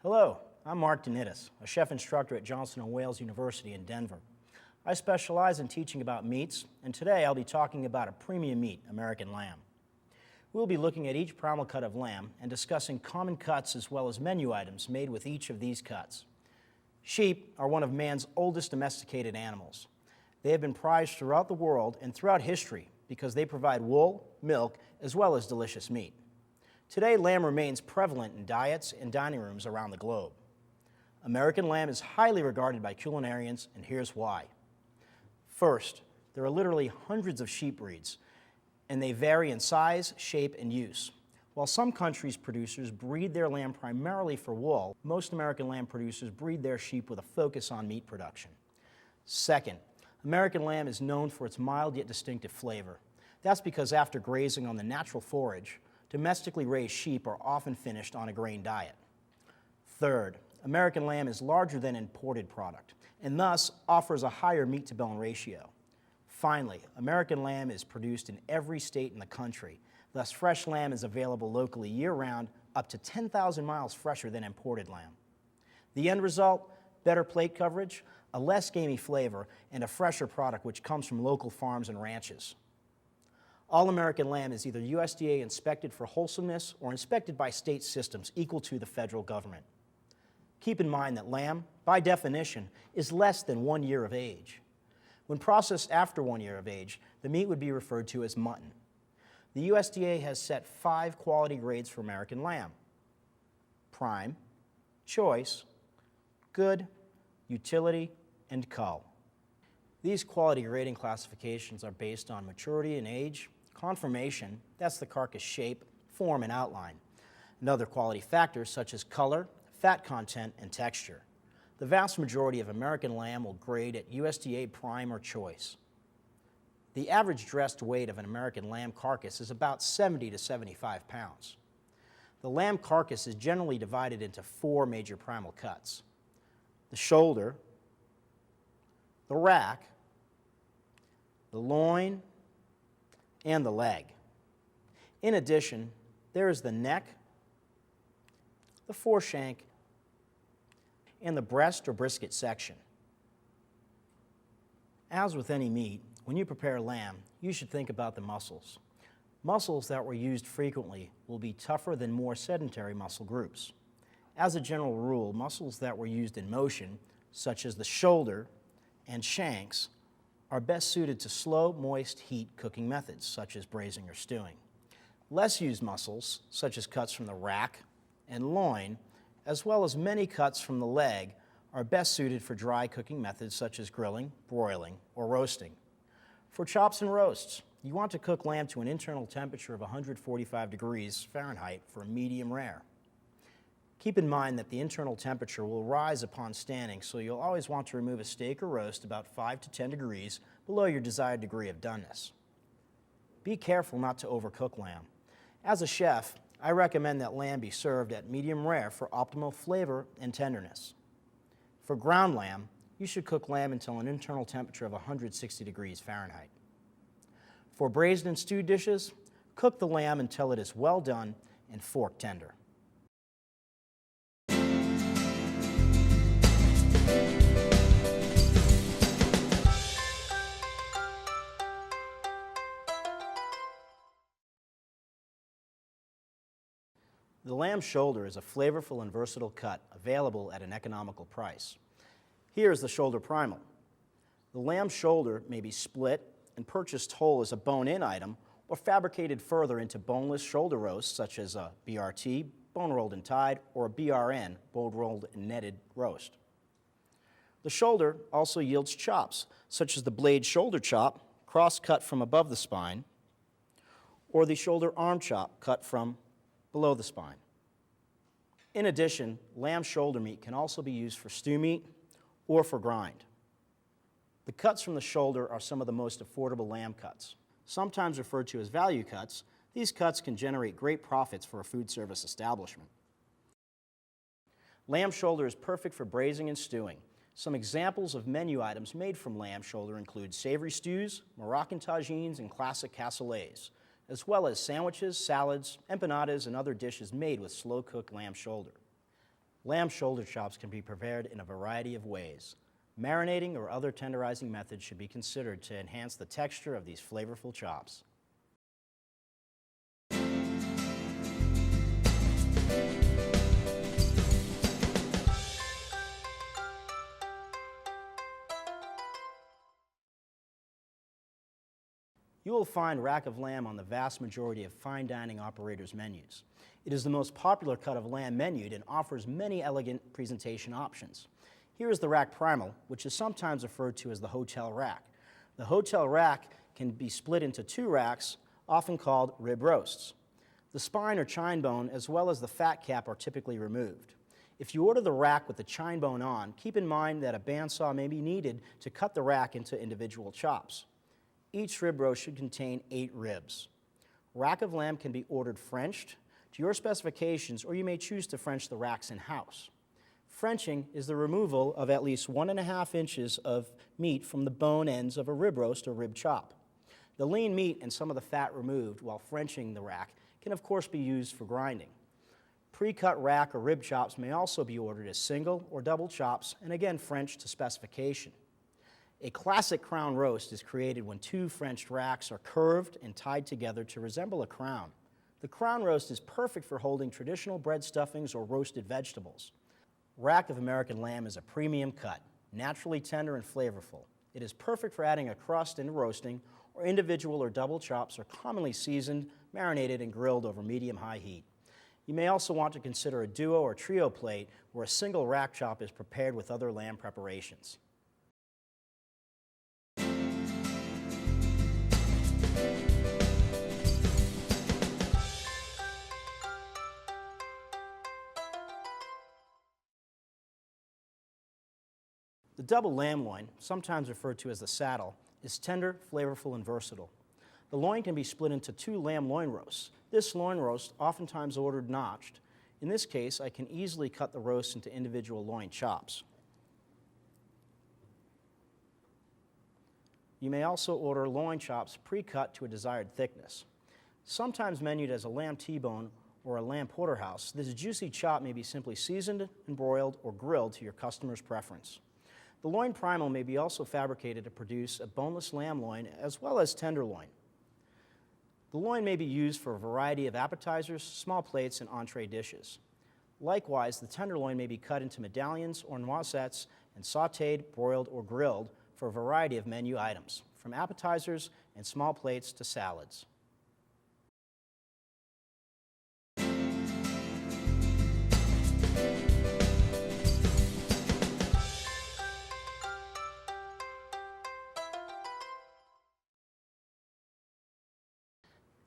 Hello, I'm Mark Denitis, a chef instructor at Johnson & Wales University in Denver. I specialize in teaching about meats, and today I'll be talking about a premium meat, American lamb. We'll be looking at each primal cut of lamb and discussing common cuts as well as menu items made with each of these cuts. Sheep are one of man's oldest domesticated animals. They have been prized throughout the world and throughout history because they provide wool, milk, as well as delicious meat. Today, lamb remains prevalent in diets and dining rooms around the globe. American lamb is highly regarded by culinarians, and here's why. First, there are literally hundreds of sheep breeds, and they vary in size, shape, and use. While some countries' producers breed their lamb primarily for wool, most American lamb producers breed their sheep with a focus on meat production. Second, American lamb is known for its mild yet distinctive flavor. That's because after grazing on the natural forage, domestically raised sheep are often finished on a grain diet. Third, American lamb is larger than imported product and thus offers a higher meat-to-bone ratio. Finally, American lamb is produced in every state in the country. Thus, fresh lamb is available locally year-round, up to 10,000 miles fresher than imported lamb. The end result? Better plate coverage, a less gamey flavor, and a fresher product which comes from local farms and ranches. All American lamb is either USDA inspected for wholesomeness or inspected by state systems equal to the federal government. Keep in mind that lamb, by definition, is less than 1 year of age. When processed after 1 year of age, the meat would be referred to as mutton. The USDA has set 5 quality grades for American lamb: prime, choice, good, utility, and cull. These quality grading classifications are based on maturity and age, conformation, that's the carcass shape, form, and outline, and other quality factors such as color, fat content, and texture. The vast majority of American lamb will grade at USDA prime or choice. The average dressed weight of an American lamb carcass is about 70 to 75 pounds. The lamb carcass is generally divided into 4 major primal cuts: the shoulder, the rack, the loin, and the leg. In addition, there is the neck, the foreshank, and the breast or brisket section. As with any meat, when you prepare lamb, you should think about the muscles. Muscles that were used frequently will be tougher than more sedentary muscle groups. As a general rule, muscles that were used in motion, such as the shoulder and shanks, are best suited to slow, moist heat cooking methods, such as braising or stewing. Less used muscles, such as cuts from the rack and loin, as well as many cuts from the leg, are best suited for dry cooking methods such as grilling, broiling, or roasting. For chops and roasts, you want to cook lamb to an internal temperature of 145 degrees Fahrenheit for medium rare. Keep in mind that the internal temperature will rise upon standing, so you'll always want to remove a steak or roast about 5 to 10 degrees below your desired degree of doneness. Be careful not to overcook lamb. As a chef, I recommend that lamb be served at medium rare for optimal flavor and tenderness. For ground lamb, you should cook lamb until an internal temperature of 160 degrees Fahrenheit. For braised and stewed dishes, cook the lamb until it is well done and fork tender. The lamb shoulder is a flavorful and versatile cut available at an economical price. Here is the shoulder primal. The lamb shoulder may be split and purchased whole as a bone-in item or fabricated further into boneless shoulder roasts such as a BRT, bone-rolled and tied, or a BRN, bone-rolled and netted roast. The shoulder also yields chops, such as the blade shoulder chop, cross-cut from above the spine, or the shoulder arm chop cut from below the spine. In addition, lamb shoulder meat can also be used for stew meat or for grind. The cuts from the shoulder are some of the most affordable lamb cuts. Sometimes referred to as value cuts, these cuts can generate great profits for a food service establishment. Lamb shoulder is perfect for braising and stewing. Some examples of menu items made from lamb shoulder include savory stews, Moroccan tagines, and classic cassoulets, as well as sandwiches, salads, empanadas, and other dishes made with slow-cooked lamb shoulder. Lamb shoulder chops can be prepared in a variety of ways. Marinating or other tenderizing methods should be considered to enhance the texture of these flavorful chops. You will find rack of lamb on the vast majority of fine dining operators' menus. It is the most popular cut of lamb menued and offers many elegant presentation options. Here is the rack primal, which is sometimes referred to as the hotel rack. The hotel rack can be split into two racks, often called rib roasts. The spine or chine bone as well as the fat cap are typically removed. If you order the rack with the chine bone on, keep in mind that a bandsaw may be needed to cut the rack into individual chops. Each rib roast should contain 8 ribs. Rack of lamb can be ordered Frenched to your specifications, or you may choose to French the racks in-house. Frenching is the removal of at least 1.5 inches of meat from the bone ends of a rib roast or rib chop. The lean meat and some of the fat removed while Frenching the rack can of course be used for grinding. Pre-cut rack or rib chops may also be ordered as single or double chops and again Frenched to specification. A classic crown roast is created when 2 Frenched racks are curved and tied together to resemble a crown. The crown roast is perfect for holding traditional bread stuffings or roasted vegetables. Rack of American lamb is a premium cut, naturally tender and flavorful. It is perfect for adding a crust into roasting, or individual or double chops are commonly seasoned, marinated, and grilled over medium-high heat. You may also want to consider a duo or trio plate where a single rack chop is prepared with other lamb preparations. The double lamb loin, sometimes referred to as the saddle, is tender, flavorful, and versatile. The loin can be split into 2 lamb loin roasts. This loin roast, oftentimes ordered notched. In this case, I can easily cut the roast into individual loin chops. You may also order loin chops pre-cut to a desired thickness. Sometimes menued as a lamb T-bone or a lamb porterhouse, this juicy chop may be simply seasoned and broiled or grilled to your customer's preference. The loin primal may be also fabricated to produce a boneless lamb loin as well as tenderloin. The loin may be used for a variety of appetizers, small plates, and entree dishes. Likewise, the tenderloin may be cut into medallions or noisettes and sautéed, broiled, or grilled for a variety of menu items, from appetizers and small plates to salads.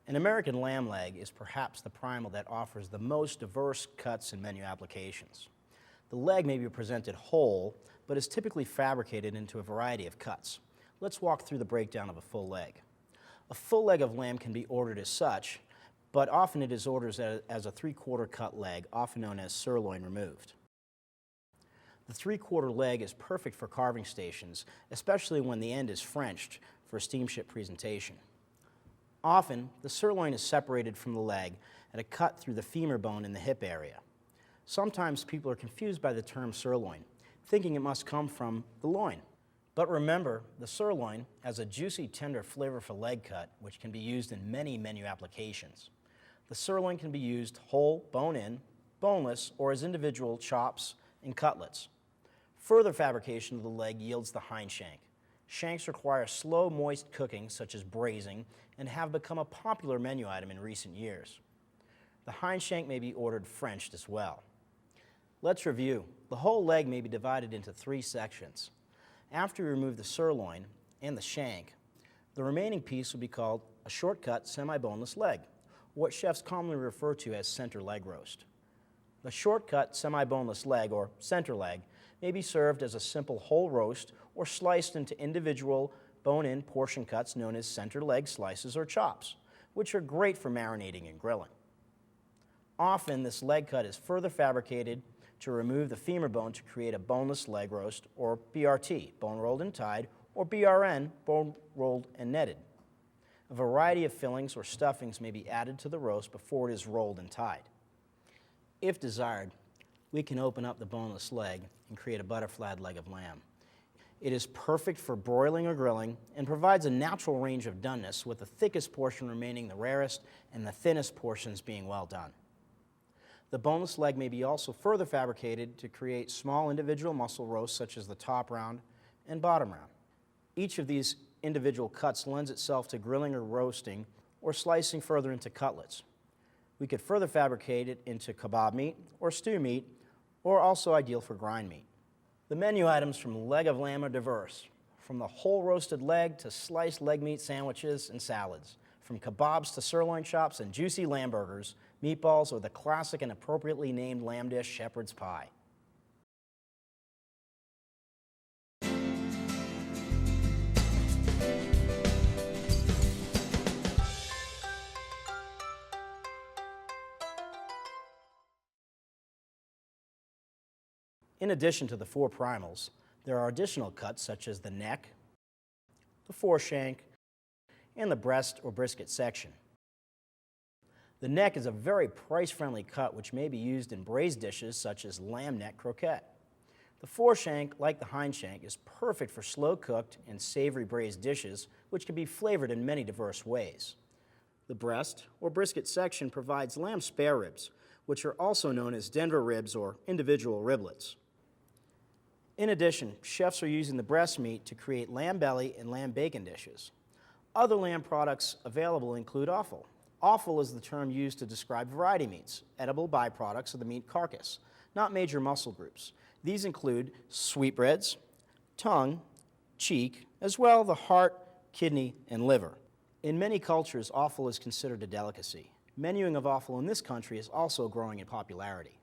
An American lamb leg is perhaps the primal that offers the most diverse cuts and menu applications. The leg may be presented whole, but is typically fabricated into a variety of cuts. Let's walk through the breakdown of a full leg. A full leg of lamb can be ordered as such, but often it is ordered as a 3/4 cut leg, often known as sirloin removed. The 3/4 leg is perfect for carving stations, especially when the end is Frenched for a steamship presentation. Often, the sirloin is separated from the leg at a cut through the femur bone in the hip area. Sometimes people are confused by the term sirloin, thinking it must come from the loin. But remember, the sirloin has a juicy, tender, flavorful leg cut, which can be used in many menu applications. The sirloin can be used whole, bone-in, boneless, or as individual chops and cutlets. Further fabrication of the leg yields the hind shank. Shanks require slow, moist cooking, such as braising, and have become a popular menu item in recent years. The hind shank may be ordered Frenched as well. Let's review. The whole leg may be divided into 3 sections. After you remove the sirloin and the shank, the remaining piece will be called a short-cut, semi-boneless leg, what chefs commonly refer to as center leg roast. The short-cut, semi-boneless leg, or center leg, may be served as a simple whole roast or sliced into individual bone-in portion cuts known as center leg slices or chops, which are great for marinating and grilling. Often, this leg cut is further fabricated to remove the femur bone to create a boneless leg roast, or BRT, bone rolled and tied, or BRN, bone rolled and netted. A variety of fillings or stuffings may be added to the roast before it is rolled and tied. If desired, we can open up the boneless leg and create a butterflied leg of lamb. It is perfect for broiling or grilling and provides a natural range of doneness, with the thickest portion remaining the rarest and the thinnest portions being well done. The boneless leg may be also further fabricated to create small individual muscle roasts, such as the top round and bottom round. Each of these individual cuts lends itself to grilling or roasting or slicing further into cutlets. We could further fabricate it into kebab meat or stew meat, or also ideal for grind meat. The menu items from leg of lamb are diverse, from the whole roasted leg to sliced leg meat sandwiches and salads, from kebabs to sirloin chops and juicy lamb burgers, meatballs, or the classic and appropriately named lamb dish, shepherd's pie. In addition to the 4 primals, there are additional cuts such as the neck, the foreshank, and the breast or brisket section. The neck is a very price-friendly cut which may be used in braised dishes such as lamb neck croquette. The foreshank, like the hindshank, is perfect for slow-cooked and savory braised dishes which can be flavored in many diverse ways. The breast or brisket section provides lamb spare ribs, which are also known as Denver ribs or individual riblets. In addition, chefs are using the breast meat to create lamb belly and lamb bacon dishes. Other lamb products available include offal. Offal is the term used to describe variety meats, edible byproducts of the meat carcass, not major muscle groups. These include sweetbreads, tongue, cheek, as well the heart, kidney, and liver. In many cultures, offal is considered a delicacy. Menuing of offal in this country is also growing in popularity.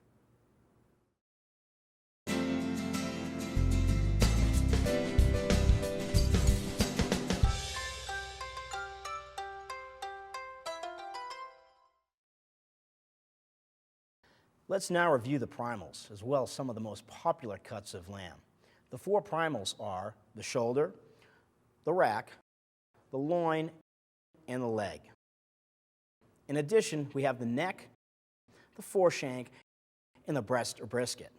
Let's now review the primals, as well as some of the most popular cuts of lamb. The 4 primals are the shoulder, the rack, the loin, and the leg. In addition, we have the neck, the foreshank, and the breast or brisket.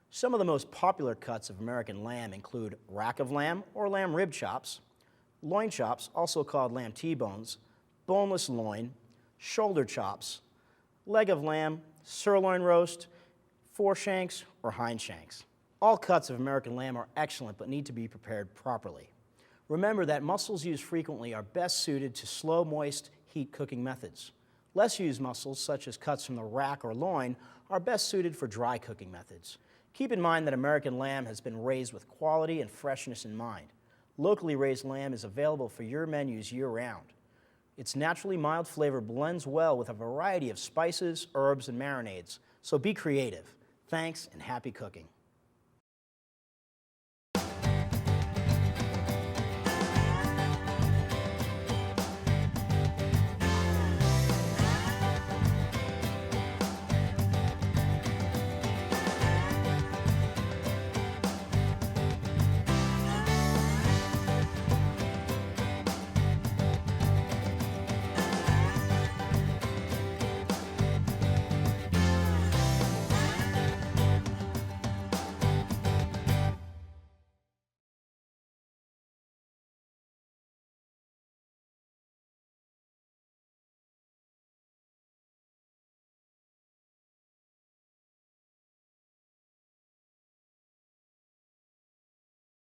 Some of the most popular cuts of American lamb include rack of lamb or lamb rib chops, loin chops, also called lamb T-bones, boneless loin, shoulder chops, leg of lamb, sirloin roast, foreshanks, or hindshanks. All cuts of American lamb are excellent but need to be prepared properly. Remember that muscles used frequently are best suited to slow, moist heat cooking methods. Less used muscles, such as cuts from the rack or loin, are best suited for dry cooking methods. Keep in mind that American lamb has been raised with quality and freshness in mind. Locally raised lamb is available for your menus year-round. Its naturally mild flavor blends well with a variety of spices, herbs, and marinades, so be creative. Thanks and happy cooking.